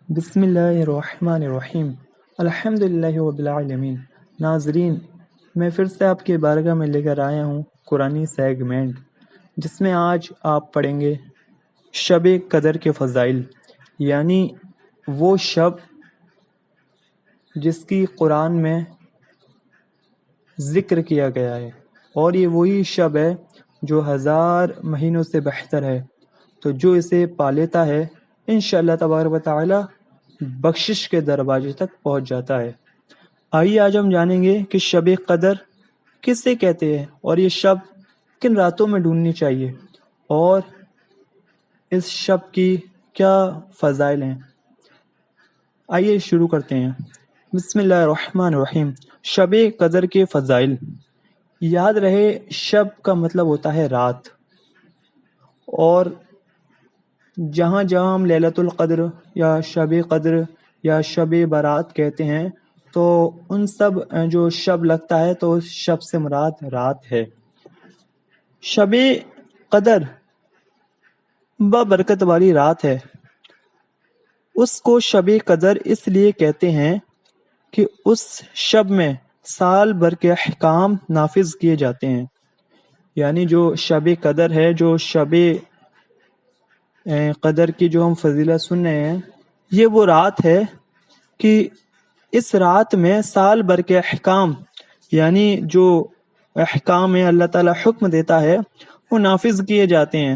بسم اللہ الرحمن الرحیم الحمد للہ رب العالمین۔ ناظرین، میں پھر سے آپ کے بارگاہ میں لے کر آیا ہوں قرآنی سیگمنٹ، جس میں آج آپ پڑھیں گے شب قدر کے فضائل، یعنی وہ شب جس کی قرآن میں ذکر کیا گیا ہے، اور یہ وہی شب ہے جو 1000 مہینوں سے بہتر ہے۔ تو جو اسے پا لیتا ہے انشاءاللہ تبارک و تعالی بخشش کے دروازے تک پہنچ جاتا ہے۔ آئیے آج ہم جانیں گے کہ شب قدر کسے کہتے ہیں، اور یہ شب کن راتوں میں ڈھونڈنی چاہیے، اور اس شب کی کیا فضائل ہیں۔ آئیے شروع کرتے ہیں۔ بسم اللہ الرحمن الرحیم۔ شب قدر کے فضائل۔ یاد رہے، شب کا مطلب ہوتا ہے رات، اور جہاں جہاں ہم لیلۃ القدر یا شب قدر یا شب برات کہتے ہیں، تو ان سب جو شب لگتا ہے تو اس شب سے مراد رات ہے۔ شب قدر بابرکت والی رات ہے۔ اس کو شب قدر اس لیے کہتے ہیں کہ اس شب میں سال بھر کے احکام نافذ کیے جاتے ہیں۔ یعنی جو شب قدر ہے، جو شب قدر کی جو ہم فضیلت سن رہے ہیں، یہ وہ رات ہے کہ اس رات میں سال بھر کے احکام، یعنی جو احکام ہے اللہ تعالیٰ حکم دیتا ہے، وہ نافذ کیے جاتے ہیں،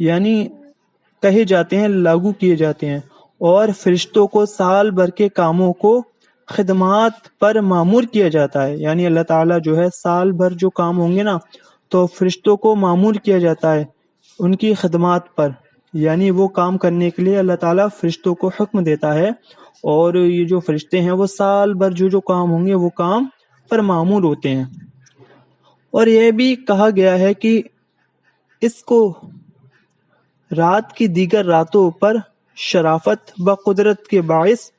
یعنی کہے جاتے ہیں، لاگو کیے جاتے ہیں، اور فرشتوں کو سال بھر کے کاموں کو خدمات پر مامور کیا جاتا ہے۔ یعنی اللہ تعالیٰ جو ہے سال بھر جو کام ہوں گے نا، تو فرشتوں کو مامور کیا جاتا ہے ان کی خدمات پر، یعنی وہ کام کرنے کے لیے اللہ تعالیٰ فرشتوں کو حکم دیتا ہے، اور یہ جو فرشتے ہیں وہ سال بھر جو کام ہوں گے وہ کام پر مامور ہوتے ہیں۔ اور یہ بھی کہا گیا ہے کہ اس کو رات کی دیگر راتوں پر شرافت بقدرت کے باعث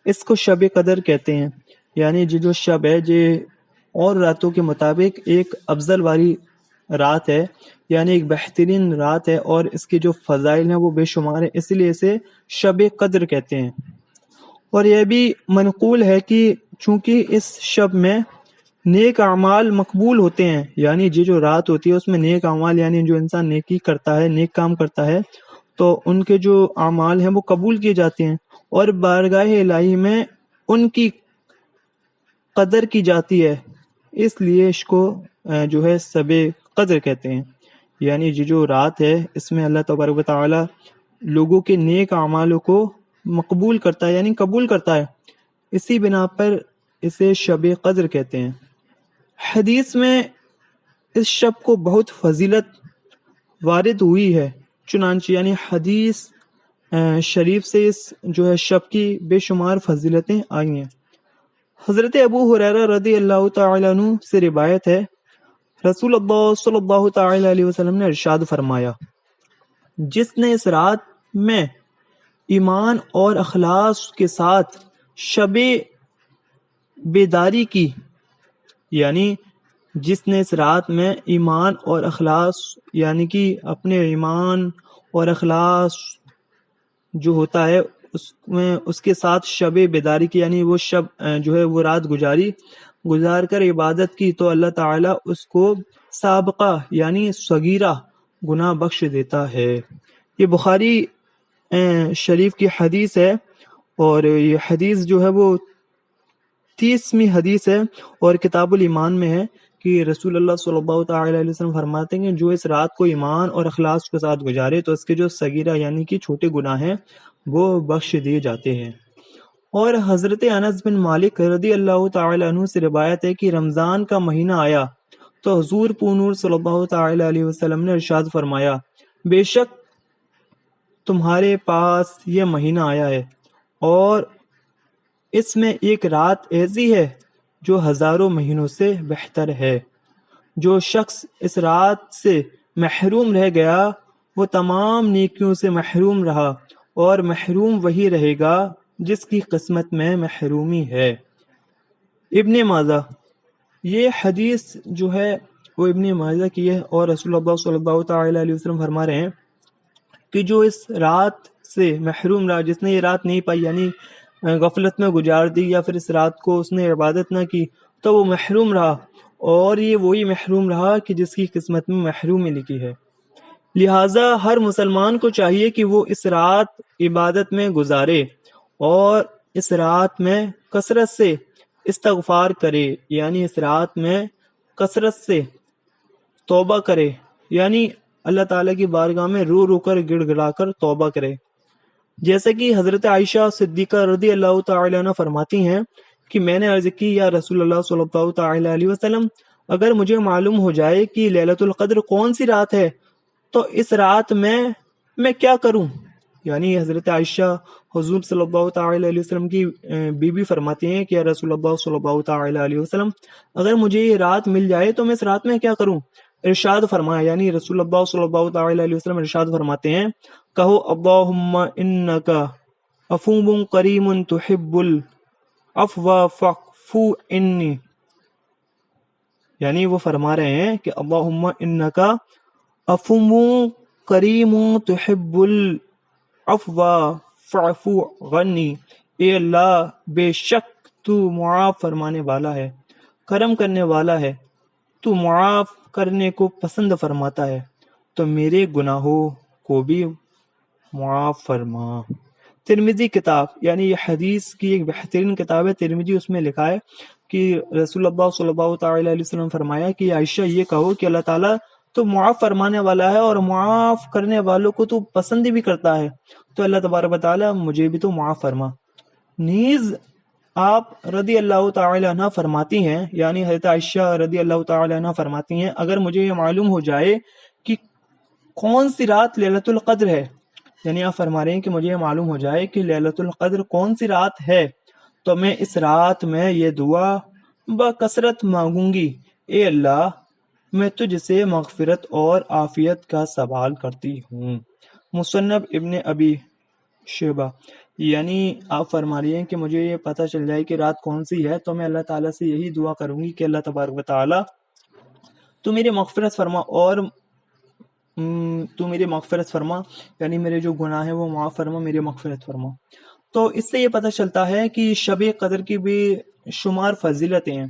اس کو شب قدر کہتے ہیں۔ یعنی جو شب ہے یہ اور راتوں کے مطابق ایک افضل والی رات ہے، یعنی ایک بہترین رات ہے، اور اس کی جو فضائل ہیں وہ بے شمار ہیں، اس لیے اسے شب قدر کہتے ہیں۔ اور یہ بھی منقول ہے کہ چونکہ اس شب میں نیک اعمال مقبول ہوتے ہیں، یعنی جو رات ہوتی ہے اس میں نیک اعمال، یعنی جو انسان نیکی کرتا ہے، نیک کام کرتا ہے، تو ان کے جو اعمال ہیں وہ قبول کیے جاتے ہیں، اور بارگاہ الہی میں ان کی قدر کی جاتی ہے، اس لیے اس کو جو ہے شب قدر کہتے ہیں۔ یعنی جو رات ہے اس میں اللہ تبارک و تعالی لوگوں کے نیک اعمالوں کو مقبول کرتا ہے، یعنی قبول کرتا ہے، اسی بنا پر اسے شب قدر کہتے ہیں۔ حدیث میں اس شب کو بہت فضیلت وارد ہوئی ہے، چنانچہ یعنی حدیث شریف سے اس جو ہے شب کی بے شمار فضیلتیں آئی ہیں۔ حضرت ابو ہریرہ رضی اللہ تعالی عنہ سے روایت ہے، رسول اللہ صلی اللہ تعالی علیہ وسلم نے ارشاد فرمایا، جس نے اس رات میں ایمان اور اخلاص کے ساتھ شب بیداری کی، یعنی جس نے اس رات میں ایمان اور اخلاص، یعنی کہ اپنے ایمان اور اخلاص جو ہوتا ہے اس کے ساتھ شب بیداری کی، یعنی وہ شب جو ہے وہ رات گزار کر عبادت کی، تو اللہ تعالیٰ اس کو سابقہ یعنی صغیرہ گناہ بخش دیتا ہے۔ یہ بخاری شریف کی حدیث ہے، اور یہ حدیث جو ہے وہ 30ویں حدیث ہے، اور کتاب الایمان میں ہے کہ رسول اللہ صلی اللہ تعالی علیہ وسلم فرماتے ہیں کہ جو اس رات کو ایمان اور اخلاص کے ساتھ گزارے تو اس کے جو صغیرہ یعنی کہ چھوٹے گناہ ہیں وہ بخش دیے جاتے ہیں۔ اور حضرت انس بن مالک رضی اللہ تعالی عنہ سے روایت ہے کہ رمضان کا مہینہ آیا تو حضور پونور صلی اللہ تعالی علیہ وسلم نے ارشاد فرمایا، بے شک تمہارے پاس یہ مہینہ آیا ہے، اور اس میں ایک رات ایسی ہے جو ہزاروں مہینوں سے بہتر ہے۔ جو شخص اس رات سے محروم رہ گیا وہ تمام نیکیوں سے محروم رہا، اور محروم وہی رہے گا جس کی قسمت میں محرومی ہے۔ ابن ماجہ، یہ حدیث جو ہے وہ ابن ماجہ کی ہے، اور رسول اللہ صلی اللہ تعالی علیہ وسلم فرما رہے ہیں کہ جو اس رات سے محروم رہا، جس نے یہ رات نہیں پائی یعنی غفلت میں گزار دی یا پھر اس رات کو اس نے عبادت نہ کی، تو وہ محروم رہا، اور یہ وہی محروم رہا کہ جس کی قسمت میں محرومی لکھی ہے۔ لہٰذا ہر مسلمان کو چاہیے کہ وہ اس رات عبادت میں گزارے اور اس رات میں کثرت سے استغفار کرے، یعنی اس رات میں کثرت سے توبہ کرے، یعنی اللہ تعالیٰ کی بارگاہ میں رو رو کر گڑ گڑا کر توبہ کرے۔ جیسے کہ حضرت عائشہ صدیقہ رضی اللہ تعالی عنہ فرماتی ہیں کہ میں نے عرض کی یا رسول اللہ صلی اللہ تعالی علیہ وسلم، اگر مجھے معلوم ہو جائے کہ لیلۃ القدر کون سی رات ہے تو اس رات میں کیا کروں؟ یعنی حضرت عائشہ حضور صلی اللہ تعالی علیہ وسلم کی بیوی فرماتی ہیں کہ یا رسول اللہ صلی اللہ تعالی علیہ وسلم، اگر مجھے یہ رات مل جائے تو میں اس رات میں کیا کروں؟ ارشاد فرمایا، یعنی رسول اللہ صلی اللہ تعالی علیہ وسلم ارشاد فرماتے ہیں، کہو اللہم انکا عفو کریم تحب العفو فاعف عنی، یعنی وہ فرما رہے ہیں کہ اللہم انکا عفو کریم تحب العفو فاعف عنی، اے اللہ بے شک تو معاف فرمانے والا ہے، کرم کرنے والا ہے، تو معاف کرنے کو پسند فرماتا ہے، تو میرے گناہوں کو بھی معاف فرما۔ ترمذی کتاب، یعنی یہ حدیث کی ایک بہترین کتاب ہے ترمذی، اس میں لکھا ہے کہ رسول اللہ صلی اللہ تعالی علیہ وسلم فرمایا کہ عائشہ یہ کہو کہ اللہ تعالیٰ تو معاف فرمانے والا ہے اور معاف کرنے والوں کو تو پسند بھی کرتا ہے، تو اللہ تبارک و تعالیٰ مجھے بھی تو معاف فرما۔ نیز آپ رضی اللہ تعالی عنہ فرماتی ہیں، یعنی حضرت عائشہ رضی اللہ تعالی عنہ فرماتی ہیں، اگر مجھے یہ معلوم ہو جائے کہ کون سی رات لیلۃ القدر ہے، یعنی آپ فرما رہے ہیں کہ مجھے یہ معلوم ہو جائے کہ لیلۃ القدر کون سی رات ہے، تو میں اس رات میں یہ دعا بکثرت مانگوں گی، اے اللہ میں تجھ سے مغفرت اور عافیت کا سوال کرتی ہوں۔ مصنف ابن ابی شیبہ، یعنی آپ فرما رہی ہیں کہ مجھے یہ پتہ چل جائے کہ رات کون سی ہے تو میں اللہ تعالیٰ سے یہی دعا کروں گی کہ اللہ تبارک و تعالیٰ تو میری مغفرت فرما، اور تو میری مغفرت فرما، یعنی میرے جو گناہ ہیں وہ معاف فرما، میری مغفرت فرما۔ تو اس سے یہ پتہ چلتا ہے کہ شب قدر کی بھی شمار فضیلتیں ہیں۔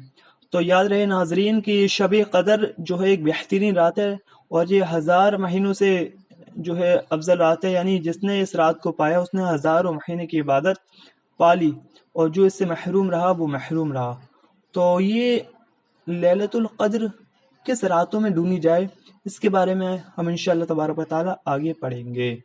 تو یاد رہے ناظرین کہ شب قدر جو ہے ایک بہترین رات ہے، اور یہ 1000 مہینوں سے جو ہے افضل رات ہے، یعنی جس نے اس رات کو پایا اس نے 1000 مہینے کی عبادت پالی، اور جو اس سے محروم رہا وہ محروم رہا۔ تو یہ لیلۃ القدر کس راتوں میں ڈھونڈی جائے، اس کے بارے میں ہم انشاءاللہ تبارک و تعالیٰ آگے پڑھیں گے۔